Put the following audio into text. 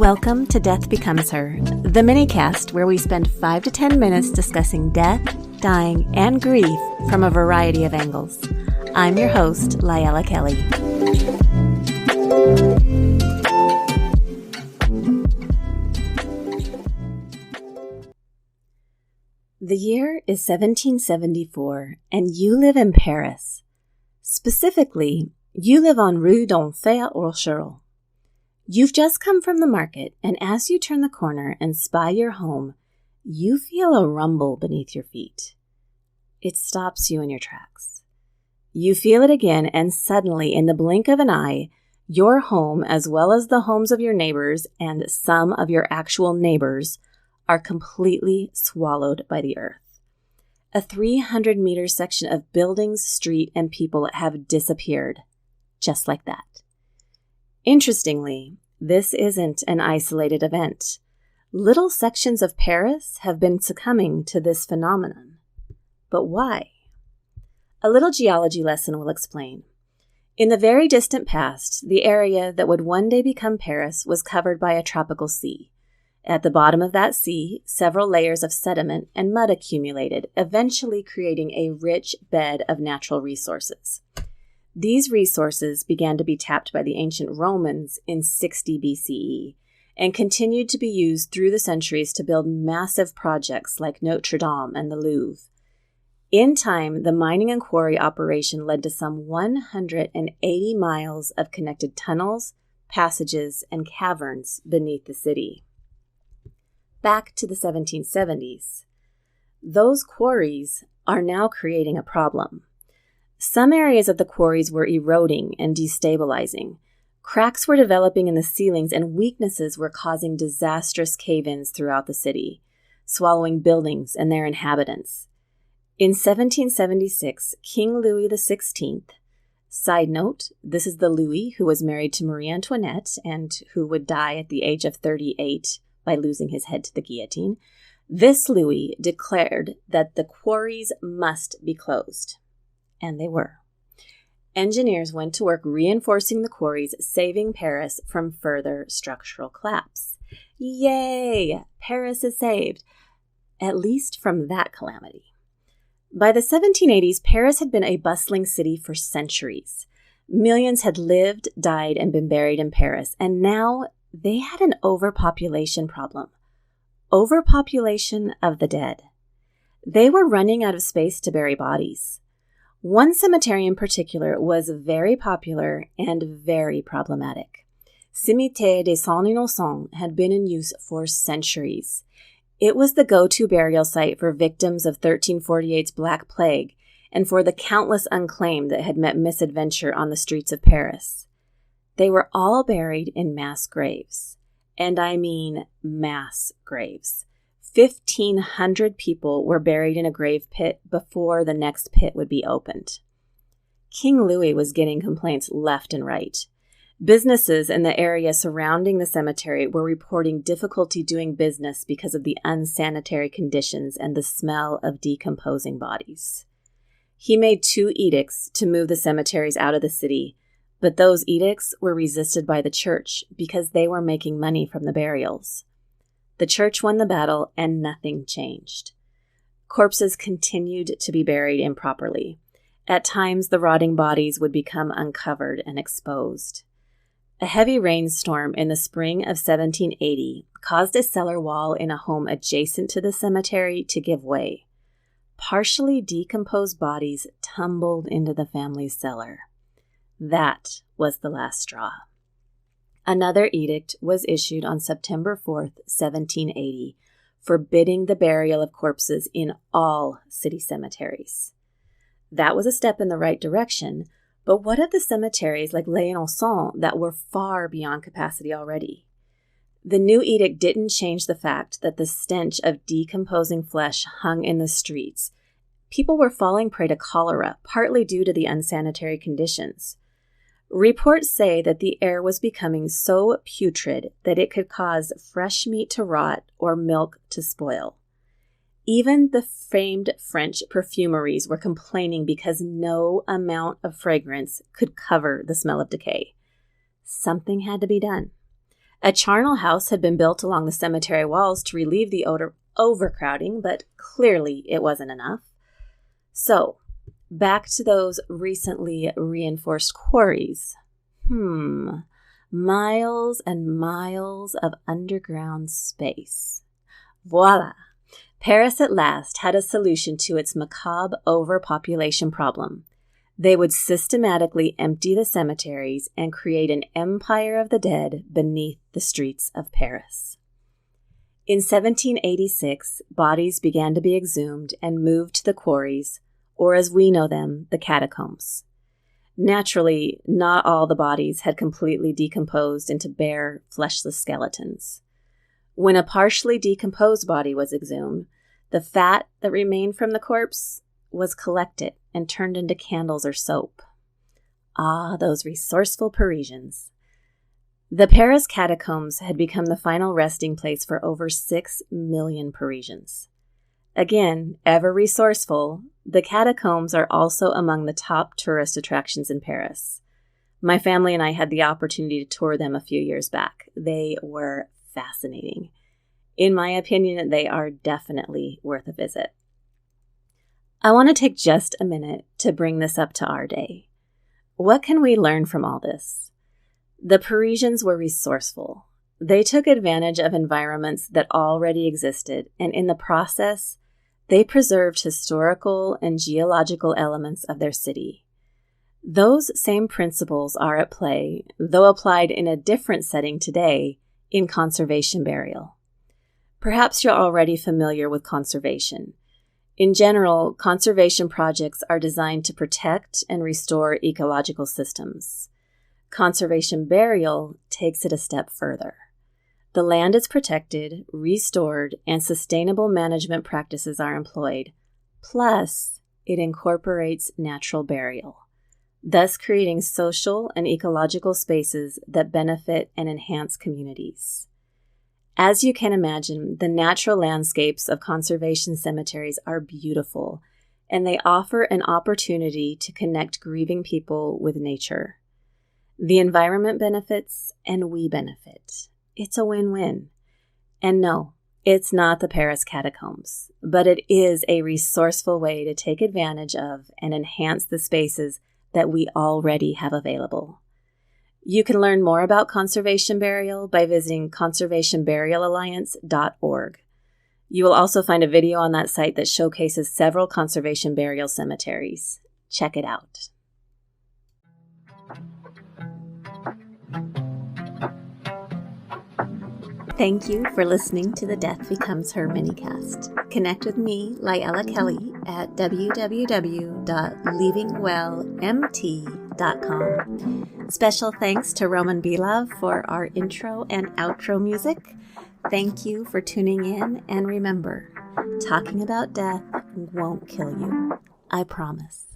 Welcome to Death Becomes Her, the minicast where we spend 5 to 10 minutes discussing death, dying, and grief from a variety of angles. I'm your host, Layla Kelly. The year is 1774, and you live in Paris. Specifically, you live on Rue d'Enfer Rochereau. You've just come from the market, and as you turn the corner and spy your home, you feel a rumble beneath your feet. It stops you in your tracks. You feel it again, and suddenly, in the blink of an eye, your home, as well as the homes of your neighbors and some of your actual neighbors, are completely swallowed by the earth. A 300-meter section of buildings, street, and people have disappeared, just like that. Interestingly, this isn't an isolated event. Little sections of Paris have been succumbing to this phenomenon. But why? A little geology lesson will explain. In the very distant past, the area that would one day become Paris was covered by a tropical sea. At the bottom of that sea, several layers of sediment and mud accumulated, eventually creating a rich bed of natural resources. These resources began to be tapped by the ancient Romans in 60 BCE and continued to be used through the centuries to build massive projects like Notre Dame and the Louvre. In time, the mining and quarry operation led to some 180 miles of connected tunnels, passages, and caverns beneath the city. Back to the 1770s. Those quarries are now creating a problem. Some areas of the quarries were eroding and destabilizing. Cracks were developing in the ceilings, and weaknesses were causing disastrous cave-ins throughout the city, swallowing buildings and their inhabitants. In 1776, King Louis XVI, side note, this is the Louis who was married to Marie Antoinette and who would die at the age of 38 by losing his head to the guillotine, this Louis declared that the quarries must be closed. And they were. Engineers went to work reinforcing the quarries, saving Paris from further structural collapse. Yay! Paris is saved, at least from that calamity. By the 1780s, Paris had been a bustling city for centuries. Millions had lived, died, and been buried in Paris, and now they had an overpopulation problem. Overpopulation of the dead. They were running out of space to bury bodies. One cemetery in particular was very popular and very problematic. Cimetière des Saints Innocents had been in use for centuries. It was the go-to burial site for victims of 1348's Black Plague and for the countless unclaimed that had met misadventure on the streets of Paris. They were all buried in mass graves. And I mean mass graves. 1,500 people were buried in a grave pit before the next pit would be opened. King Louis was getting complaints left and right. Businesses in the area surrounding the cemetery were reporting difficulty doing business because of the unsanitary conditions and the smell of decomposing bodies. He made 2 edicts to move the cemeteries out of the city, but those edicts were resisted by the church because they were making money from the burials. The church won the battle, and nothing changed. Corpses continued to be buried improperly. At times, the rotting bodies would become uncovered and exposed. A heavy rainstorm in the spring of 1780 caused a cellar wall in a home adjacent to the cemetery to give way. Partially decomposed bodies tumbled into the family's cellar. That was the last straw. Another edict was issued on September 4th, 1780, forbidding the burial of corpses in all city cemeteries. That was a step in the right direction, but what of the cemeteries like Les Innocents that were far beyond capacity already? The new edict didn't change the fact that the stench of decomposing flesh hung in the streets. People were falling prey to cholera, partly due to the unsanitary conditions. Reports say that the air was becoming so putrid that it could cause fresh meat to rot or milk to spoil. Even the famed French perfumeries were complaining because no amount of fragrance could cover the smell of decay. Something had to be done. A charnel house had been built along the cemetery walls to relieve the overcrowding, but clearly it wasn't enough. So, back to those recently reinforced quarries. Miles and miles of underground space. Voila! Paris at last had a solution to its macabre overpopulation problem. They would systematically empty the cemeteries and create an empire of the dead beneath the streets of Paris. In 1786, bodies began to be exhumed and moved to the quarries, or as we know them, the catacombs. Naturally, not all the bodies had completely decomposed into bare, fleshless skeletons. When a partially decomposed body was exhumed, the fat that remained from the corpse was collected and turned into candles or soap. Ah, those resourceful Parisians. The Paris Catacombs had become the final resting place for over 6 million Parisians. Again, ever resourceful, the catacombs are also among the top tourist attractions in Paris. My family and I had the opportunity to tour them a few years back. They were fascinating. In my opinion, they are definitely worth a visit. I want to take just a minute to bring this up to our day. What can we learn from all this? The Parisians were resourceful. They took advantage of environments that already existed, and in the process, they preserved historical and geological elements of their city. Those same principles are at play, though applied in a different setting today, in conservation burial. Perhaps you're already familiar with conservation. In general, conservation projects are designed to protect and restore ecological systems. Conservation burial takes it a step further. The land is protected, restored, and sustainable management practices are employed. Plus, it incorporates natural burial, thus creating social and ecological spaces that benefit and enhance communities. As you can imagine, the natural landscapes of conservation cemeteries are beautiful, and they offer an opportunity to connect grieving people with nature. The environment benefits, and we benefit. It's a win-win. And no, it's not the Paris Catacombs, but it is a resourceful way to take advantage of and enhance the spaces that we already have available. You can learn more about conservation burial by visiting conservationburialalliance.org. You will also find a video on that site that showcases several conservation burial cemeteries. Check it out. Thank you for listening to the Death Becomes Her minicast. Connect with me, Lyella Kelly, at www.leavingwellmt.com. Special thanks to Roman Belov for our intro and outro music. Thank you for tuning in, and remember, talking about death won't kill you. I promise.